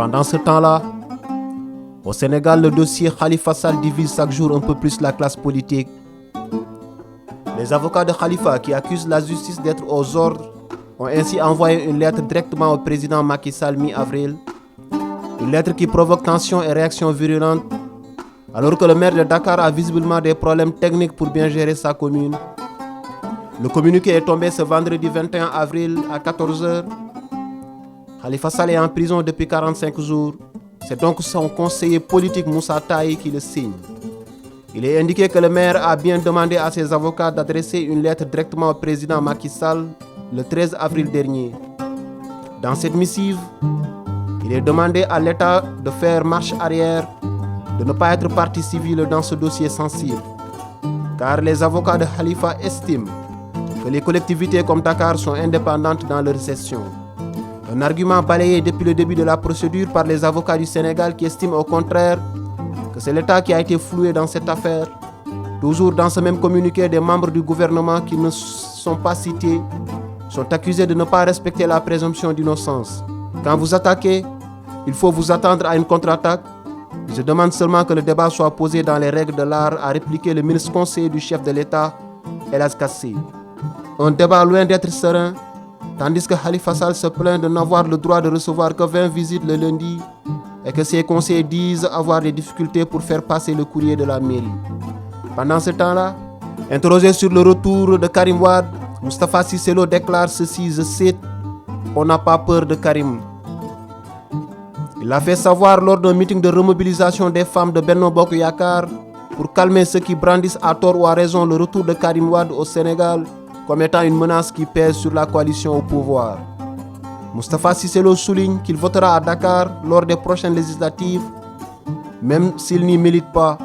Pendant ce temps-là, au Sénégal, le dossier Khalifa Sall divise chaque jour un peu plus la classe politique. Les avocats de Khalifa, qui accusent la justice d'être aux ordres, ont ainsi envoyé une lettre directement au président Macky Sall mi-avril. Une lettre qui provoque tensions et réactions virulentes, alors que le maire de Dakar a visiblement des problèmes techniques pour bien gérer sa commune. Le communiqué est tombé ce vendredi 21 avril à 14 h. Khalifa Sall est en prison depuis 45 jours. C'est donc son conseiller politique Moussa Taï qui le signe. Il est indiqué que le maire a bien demandé à ses avocats d'adresser une lettre directement au président Macky Sall le 13 avril dernier. Dans cette missive, il est demandé à l'État de faire marche arrière, de ne pas être partie civile dans ce dossier sensible. Car les avocats de Khalifa estiment que les collectivités comme Dakar sont indépendantes dans leur gestion. Un argument balayé depuis le début de la procédure par les avocats du Sénégal qui estiment au contraire que c'est l'État qui a été floué dans cette affaire. Toujours dans ce même communiqué, des membres du gouvernement qui ne sont pas cités sont accusés de ne pas respecter la présomption d'innocence. Quand vous attaquez, il faut vous attendre à une contre-attaque. Je demande seulement que le débat soit posé dans les règles de l'art, a répliqué le ministre conseiller du chef de l'État, El Hadj Kassé. Un débat loin d'être serein, tandis que Khalifa Sall se plaint de n'avoir le droit de recevoir que 20 visites le lundi et que ses conseillers disent avoir des difficultés pour faire passer le courrier de la mairie. Pendant ce temps-là, interrogé sur le retour de Karim Wade, Moustapha Cissé Lo déclare ceci, je cite, « On n'a pas peur de Karim ». Il l'a fait savoir lors d'un meeting de remobilisation des femmes de Benno Bokk Yakaar pour calmer ceux qui brandissent à tort ou à raison le retour de Karim Wade au Sénégal comme étant une menace qui pèse sur la coalition au pouvoir. Moustapha Cissé Lo souligne qu'il votera à Dakar lors des prochaines législatives, même s'il n'y milite pas.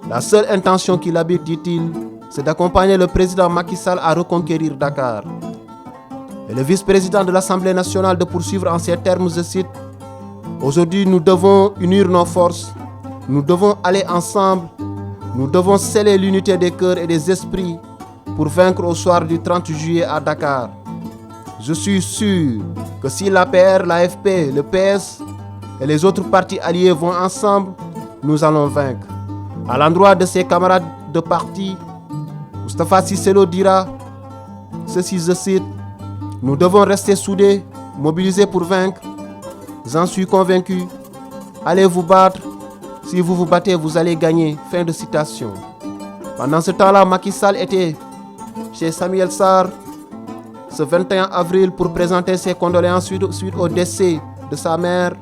La seule intention qui l'habite, dit-il, c'est d'accompagner le président Macky Sall à reconquérir Dakar. Et le vice-président de l'Assemblée nationale de poursuivre en ces termes, je cite, « Aujourd'hui, nous devons unir nos forces, nous devons aller ensemble, nous devons sceller l'unité des cœurs et des esprits pour vaincre au soir du 30 juillet à Dakar. Je suis sûr que si l'APR, l'AFP, le PS et les autres partis alliés vont ensemble, nous allons vaincre. » À l'endroit de ses camarades de parti, Moustapha Cissé Lo dira ceci, je cite, « Nous devons rester soudés, mobilisés pour vaincre. J'en suis convaincu. Allez vous battre. Si vous vous battez, vous allez gagner. » Fin de citation. Pendant ce temps-là, Macky Sall était chez Samuel Sarr ce 21 avril pour présenter ses condoléances suite au décès de sa mère.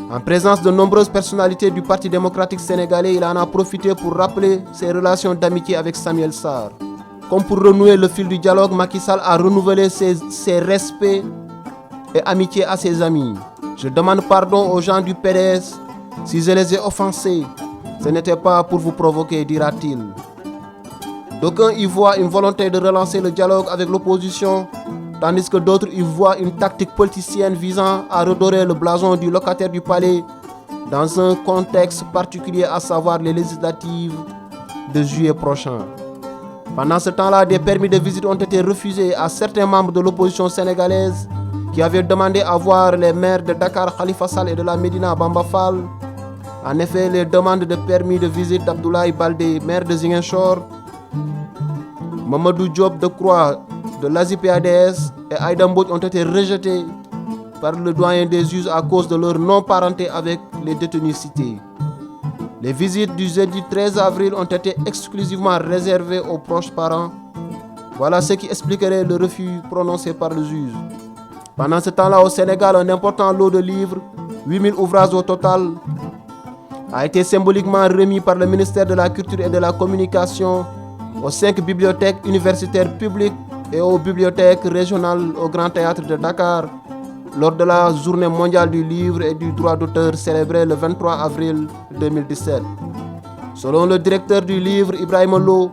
En présence de nombreuses personnalités du Parti démocratique sénégalais, il en a profité pour rappeler ses relations d'amitié avec Samuel Sarr. Comme pour renouer le fil du dialogue, Macky Sall a renouvelé ses respects et amitié à ses amis. Je demande pardon aux gens du PDS si je les ai offensés. Ce n'était pas pour vous provoquer, dira-t-il. D'aucuns y voient une volonté de relancer le dialogue avec l'opposition, tandis que d'autres y voient une tactique politicienne visant à redorer le blason du locataire du palais dans un contexte particulier, à savoir les législatives de juillet prochain. Pendant ce temps-là, des permis de visite ont été refusés à certains membres de l'opposition sénégalaise qui avaient demandé à voir les maires de Dakar, Khalifa Sall, et de la Médina, Bamba Fall. En effet, les demandes de permis de visite d'Abdoulaye Baldé, maire de Ziguinchor, Mamadou Diop Decroix de l'ASI-PADS et Aïda Mbodj ont été rejetées par le doyen des juges à cause de leur non-parenté avec les détenus cités. Les visites du jeudi 13 avril ont été exclusivement réservées aux proches parents. Voilà ce qui expliquerait le refus prononcé par le juge. Pendant ce temps-là, au Sénégal, un important lot de livres, 8000 ouvrages au total, a été symboliquement remis par le ministère de la Culture et de la Communication aux 5 bibliothèques universitaires publiques et aux bibliothèques régionales au Grand Théâtre de Dakar lors de la Journée mondiale du livre et du droit d'auteur célébrée le 23 avril 2017. Selon le directeur du livre, Ibrahima Lo,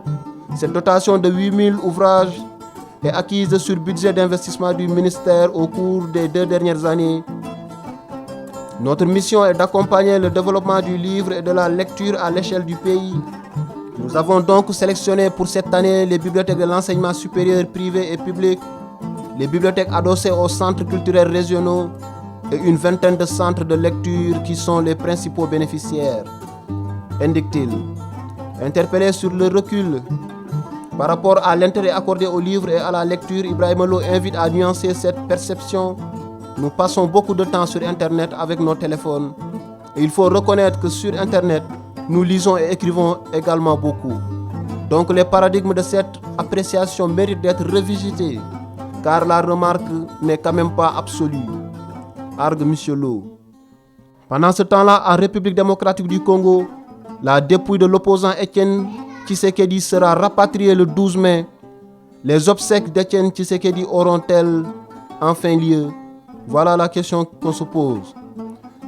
cette dotation de 8000 ouvrages est acquise sur budget d'investissement du ministère au cours des 2 dernières années. Notre mission est d'accompagner le développement du livre et de la lecture à l'échelle du pays. Nous avons donc sélectionné pour cette année les bibliothèques de l'enseignement supérieur privé et public, les bibliothèques adossées aux centres culturels régionaux, et une vingtaine de centres de lecture qui sont les principaux bénéficiaires, indique-t-il. Interpellé sur le recul par rapport à l'intérêt accordé aux livres et à la lecture, Ibrahima Lo invite à nuancer cette perception. Nous passons beaucoup de temps sur Internet avec nos téléphones et il faut reconnaître que sur Internet, nous lisons et écrivons également beaucoup. Donc les paradigmes de cette appréciation méritent d'être revisités car la remarque n'est quand même pas absolue, argue M. Lo. Pendant ce temps-là, en République démocratique du Congo, la dépouille de l'opposant Étienne Tshisekedi sera rapatriée le 12 mai. Les obsèques d'Étienne Tshisekedi auront-elles enfin lieu? Voilà la question qu'on se pose.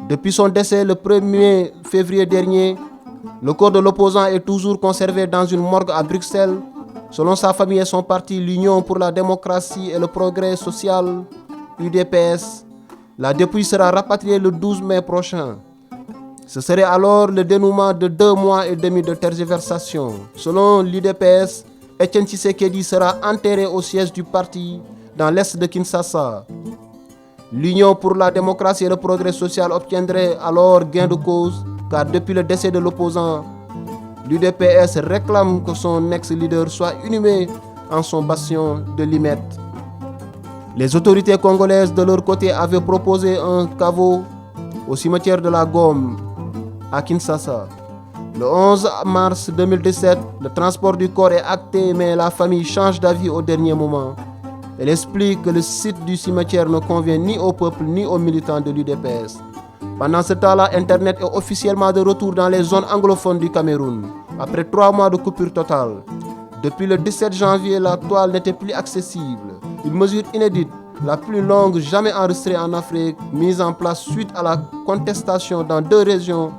Depuis son décès le 1er février dernier, le corps de l'opposant est toujours conservé dans une morgue à Bruxelles. Selon sa famille et son parti, l'Union pour la démocratie et le progrès social, UDPS, la dépouille sera rapatriée le 12 mai prochain. Ce serait alors le dénouement de 2 mois et demi de tergiversation. Selon l'UDPS, Étienne Tshisekedi sera enterré au siège du parti dans l'est de Kinshasa. L'Union pour la démocratie et le progrès social obtiendrait alors gain de cause, car depuis le décès de l'opposant, l'UDPS réclame que son ex-leader soit inhumé en son bastion de Limette. Les autorités congolaises de leur côté avaient proposé un caveau au cimetière de la Gome à Kinshasa. Le 11 mars 2017, le transport du corps est acté, mais la famille change d'avis au dernier moment. Elle explique que le site du cimetière ne convient ni au peuple ni aux militants de l'UDPS. Pendant ce temps-là, Internet est officiellement de retour dans les zones anglophones du Cameroun, après 3 mois de coupure totale. Depuis le 17 janvier, la toile n'était plus accessible. Une mesure inédite, la plus longue jamais enregistrée en Afrique, mise en place suite à la contestation dans 2 régions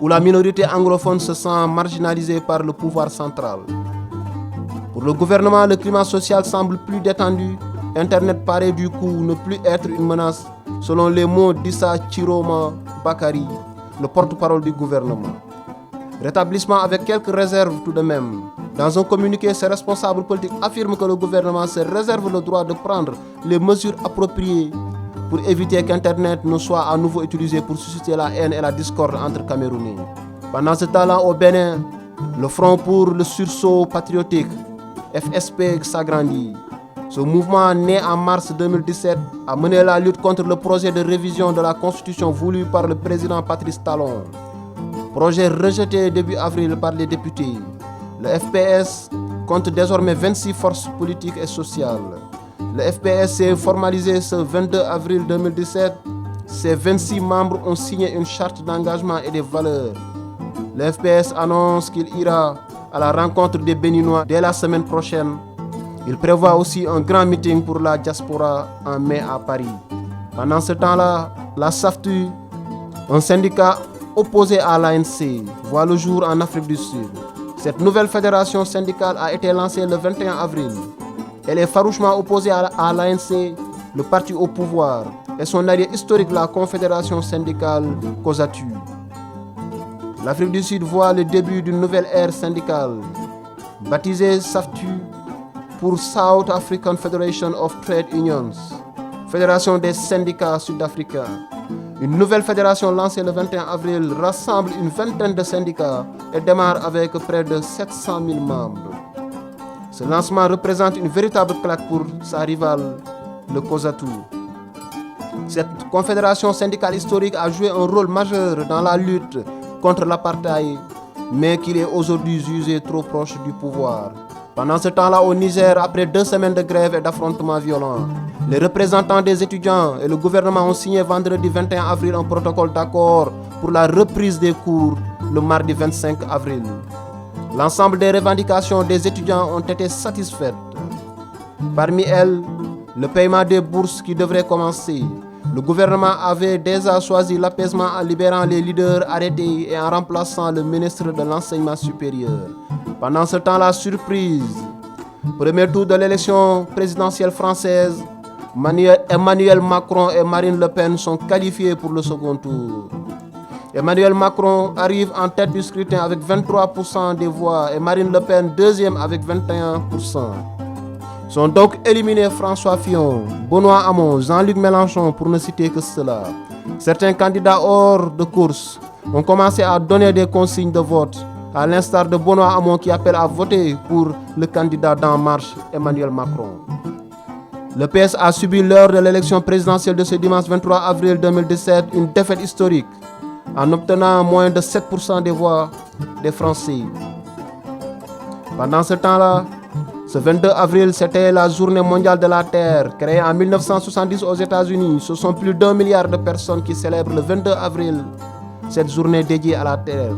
où la minorité anglophone se sent marginalisée par le pouvoir central. Pour le gouvernement, le climat social semble plus détendu. Internet paraît du coup ne plus être une menace, selon les mots d'Issa Chiroma Bakari, le porte-parole du gouvernement. Rétablissement avec quelques réserves tout de même. Dans un communiqué, ces responsables politiques affirment que le gouvernement se réserve le droit de prendre les mesures appropriées pour éviter qu'Internet ne soit à nouveau utilisé pour susciter la haine et la discorde entre Camerounais. Pendant ce temps-là, au Bénin, le Front pour le sursaut patriotique, FSP, s'agrandit. Ce mouvement, né en mars 2017, a mené la lutte contre le projet de révision de la Constitution voulu par le président Patrice Talon. Projet rejeté début avril par les députés. Le FPS compte désormais 26 forces politiques et sociales. Le FPS s'est formalisé ce 22 avril 2017. Ses 26 membres ont signé une charte d'engagement et des valeurs. Le FPS annonce qu'il ira à la rencontre des Béninois dès la semaine prochaine. Il prévoit aussi un grand meeting pour la diaspora en mai à Paris. Pendant ce temps-là, la SAFTU, un syndicat opposé à l'ANC, voit le jour en Afrique du Sud. Cette nouvelle fédération syndicale a été lancée le 21 avril. Elle est farouchement opposée à l'ANC, le parti au pouvoir, et son allié historique, la Confédération syndicale COSATU. L'Afrique du Sud voit le début d'une nouvelle ère syndicale, baptisée SAFTU pour South African Federation of Trade Unions, Fédération des syndicats sud-africains. Une nouvelle fédération lancée le 21 avril rassemble une vingtaine de syndicats et démarre avec près de 700 000 membres. Ce lancement représente une véritable claque pour sa rivale, le COSATU. Cette confédération syndicale historique a joué un rôle majeur dans la lutte contre l'apartheid, mais qu'il est aujourd'hui jugé trop proche du pouvoir. Pendant ce temps-là, au Niger, après 2 semaines de grève et d'affrontements violents, les représentants des étudiants et le gouvernement ont signé vendredi 21 avril un protocole d'accord pour la reprise des cours le mardi 25 avril. L'ensemble des revendications des étudiants ont été satisfaites. Parmi elles, le paiement des bourses qui devrait commencer. Le gouvernement avait déjà choisi l'apaisement en libérant les leaders arrêtés et en remplaçant le ministre de l'Enseignement supérieur. Pendant ce temps, la surprise. Premier tour de l'élection présidentielle française, Emmanuel Macron et Marine Le Pen sont qualifiés pour le second tour. Emmanuel Macron arrive en tête du scrutin avec 23% des voix et Marine Le Pen deuxième avec 21%. Sont donc éliminés François Fillon, Benoît Hamon, Jean-Luc Mélenchon pour ne citer que cela. Certains candidats hors de course ont commencé à donner des consignes de vote, à l'instar de Benoît Hamon qui appelle à voter pour le candidat d'En Marche, Emmanuel Macron. Le PS a subi lors de l'élection présidentielle de ce dimanche 23 avril 2017 une défaite historique en obtenant moins de 7% des voix des Français. Pendant ce temps-là, ce 22 avril, c'était la journée mondiale de la Terre, créée en 1970 aux États-Unis. Ce sont plus d'1 milliard de personnes qui célèbrent le 22 avril cette journée dédiée à la Terre.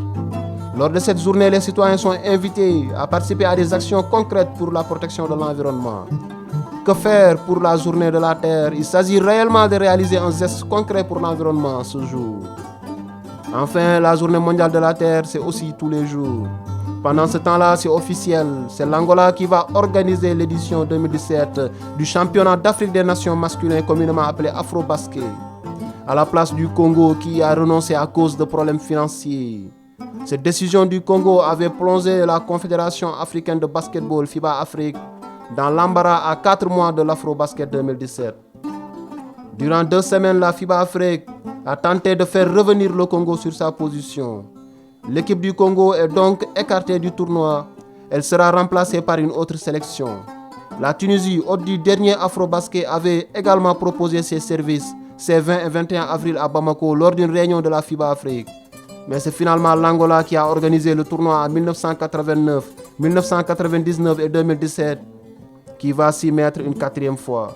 Lors de cette journée, les citoyens sont invités à participer à des actions concrètes pour la protection de l'environnement. Que faire pour la journée de la Terre? Il s'agit réellement de réaliser un geste concret pour l'environnement ce jour. Enfin, la journée mondiale de la Terre, c'est aussi tous les jours. Pendant ce temps-là, c'est officiel. C'est l'Angola qui va organiser l'édition 2017 du championnat d'Afrique des nations masculins communément appelé Afro-Basket, à la place du Congo qui a renoncé à cause de problèmes financiers. Cette décision du Congo avait plongé la Confédération africaine de basketball FIBA Afrique dans l'embarras à 4 mois de l'Afro-Basket 2017. Durant 2 semaines, la FIBA Afrique a tenté de faire revenir le Congo sur sa position. L'équipe du Congo est donc écartée du tournoi. Elle sera remplacée par une autre sélection. La Tunisie, hôte du dernier Afro-Basket, avait également proposé ses services ces 20 et 21 avril à Bamako lors d'une réunion de la FIBA Afrique. Mais c'est finalement l'Angola qui a organisé le tournoi en 1989, 1999 et 2017 qui va s'y mettre une 4e fois.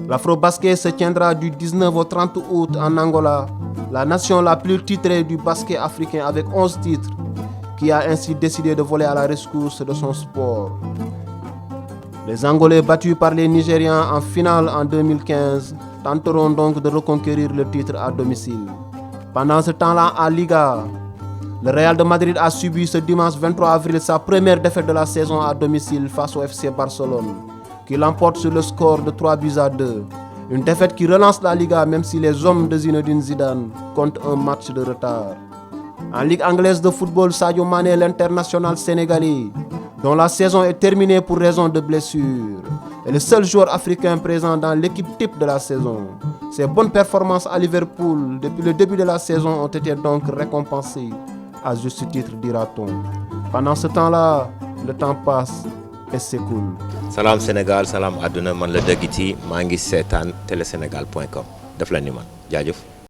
L'Afro-Basket se tiendra du 19 au 30 août en Angola, la nation la plus titrée du basket africain avec 11 titres, qui a ainsi décidé de voler à la rescousse de son sport. Les Angolais battus par les Nigérians en finale en 2015 tenteront donc de reconquérir le titre à domicile. Pendant ce temps-là, en Liga, le Real de Madrid a subi ce dimanche 23 avril sa première défaite de la saison à domicile face au FC Barcelone, qui l'emporte sur le score de 3-2. Une défaite qui relance la Liga même si les hommes de Zinedine Zidane comptent un match de retard. En Ligue anglaise de football, Sadio Mané, l'international sénégalais, dont la saison est terminée pour raison de blessure, est le seul joueur africain présent dans l'équipe type de la saison. Ses bonnes performances à Liverpool depuis le début de la saison ont été donc récompensées, à juste titre dira-t-on. Pendant ce temps-là, le temps passe et s'écoule. Salam Sénégal, salam Aduna, man la Dagiti, maa ngi seetaan telesenegal.com def la ni man jaajëf.